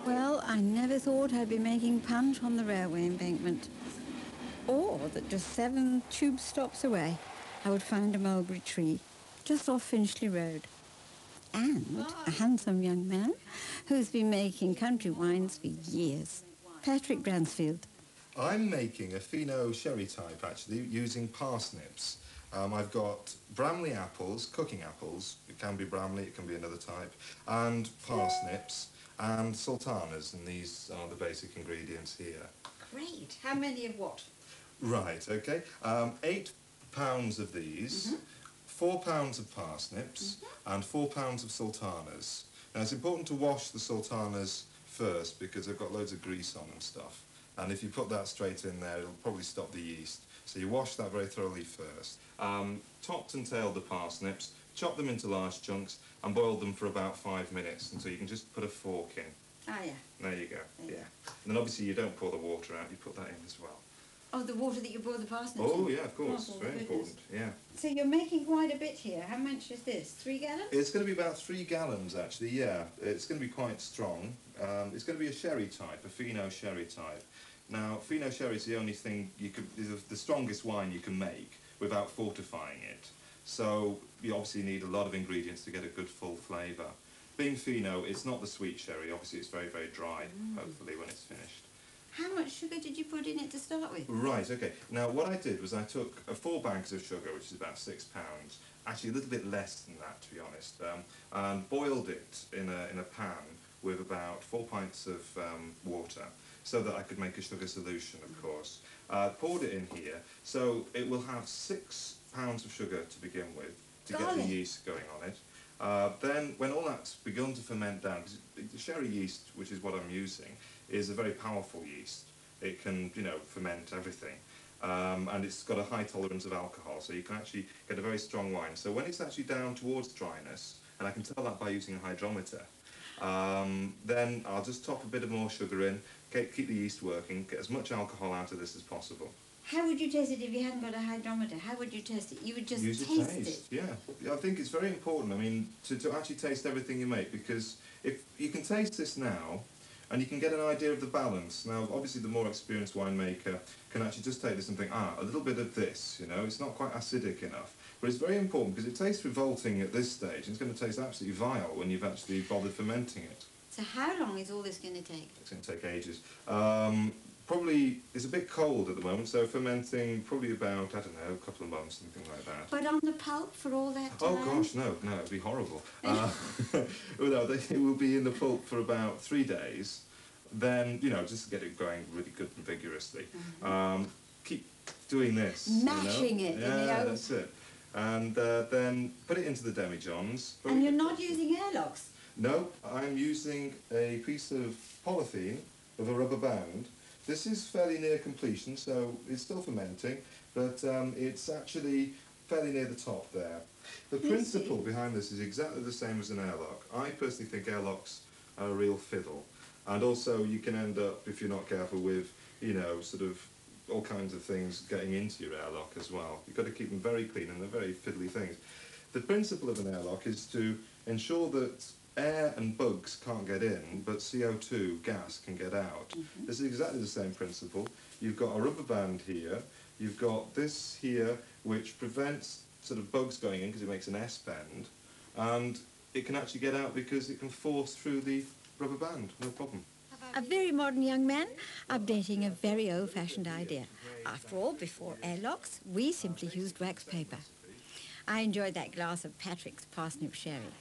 Well, I never thought I'd be making punch on the railway embankment. Or that just 7 tube stops away, I would find a mulberry tree just off Finchley Road. And a handsome young man who's been making country wines for years. Patrick Bransfield. I'm making a Fino sherry type, actually, using parsnips. I've got Bramley apples, cooking apples. It can be Bramley, it can be another type. And parsnips and sultanas, and these are the basic ingredients here. Great. How many of what? Right, okay. 8 pounds of these, 4 pounds of parsnips, and 4 pounds of sultanas. Now, it's important to wash the sultanas first because they've got loads of grease on and stuff. And if you put that straight in there, it'll probably stop the yeast. So you wash that very thoroughly first. Topped and tailed the parsnips, chop them into large chunks, and boil them for about 5 minutes until you can just put a fork in. Ah, yeah. There you go, yeah. And then obviously you don't pour the water out, you put that in as well. Oh, the water that you boil the parsnips Oh, in? yeah, of course. Oh, very important, yeah. So you're making quite a bit here. How much is this? 3 gallons? It's going to be about 3 gallons, actually, yeah. It's going to be quite strong. It's going to be a sherry type, a Fino sherry type. Now, Fino sherry is the only thing is the strongest wine you can make without fortifying it. So you obviously need a lot of ingredients to get a good full flavour. Being Fino, it's not the sweet sherry. Obviously, it's very, very dry, hopefully, when it's finished. How much sugar did you put in it to start with? Right, okay. Now, what I did was I took 4 bags of sugar, which is about 6 pounds, actually a little bit less than that, to be honest, and boiled it in a pan with about 4 pints of water, so that I could make a sugar solution, of course. Poured it in here, so it will have 6 pounds of sugar to begin with, to get the yeast going on it. Then, when all that's begun to ferment down, because the sherry yeast, which is what I'm using, is a very powerful yeast. It can, you know, ferment everything. And it's got a high tolerance of alcohol, so you can actually get a very strong wine. So when it's actually down towards dryness, and I can tell that by using a hydrometer, then I'll just top a bit of more sugar in, keep the yeast working, get as much alcohol out of this as possible. How would you taste it if you hadn't got a hydrometer? How would you test it? You would just taste it? Yeah, I think it's very important, I mean, to actually taste everything you make, because if you can taste this now, and you can get an idea of the balance. Now, obviously, the more experienced winemaker can actually just take this and think, a little bit of this, you know, it's not quite acidic enough. But it's very important because it tastes revolting at this stage, and it's going to taste absolutely vile when you've actually bothered fermenting it. So how long is all this going to take? It's going to take ages. Probably, it's a bit cold at the moment, so fermenting probably about, I don't know, a couple of months, something like that. But on the pulp for all that time? Oh gosh, no, it'd be horrible. Well, no, it will be in the pulp for about 3 days. Then, you know, just to get it going really good and vigorously. Keep doing this. Mashing it in the oven. Yeah, that's it. And then put it into the demijohns. And you're not using airlocks? No, I'm using a piece of polythene with a rubber band. This is fairly near completion, so it's still fermenting, but it's actually fairly near the top there. The principle behind this is exactly the same as an airlock. I personally think airlocks are a real fiddle. And also you can end up, if you're not careful, with, you know, sort of all kinds of things getting into your airlock as well. You've got to keep them very clean, and they're very fiddly things. The principle of an airlock is to ensure that air and bugs can't get in, but CO2, gas, can get out. This is exactly the same principle. You've got a rubber band here, you've got this here, which prevents sort of bugs going in because it makes an S-bend, and it can actually get out because it can force through the rubber band, no problem. A very modern young man updating a very old-fashioned idea. After all, before airlocks, we simply used wax paper. I enjoyed that glass of Patrick's parsnip sherry.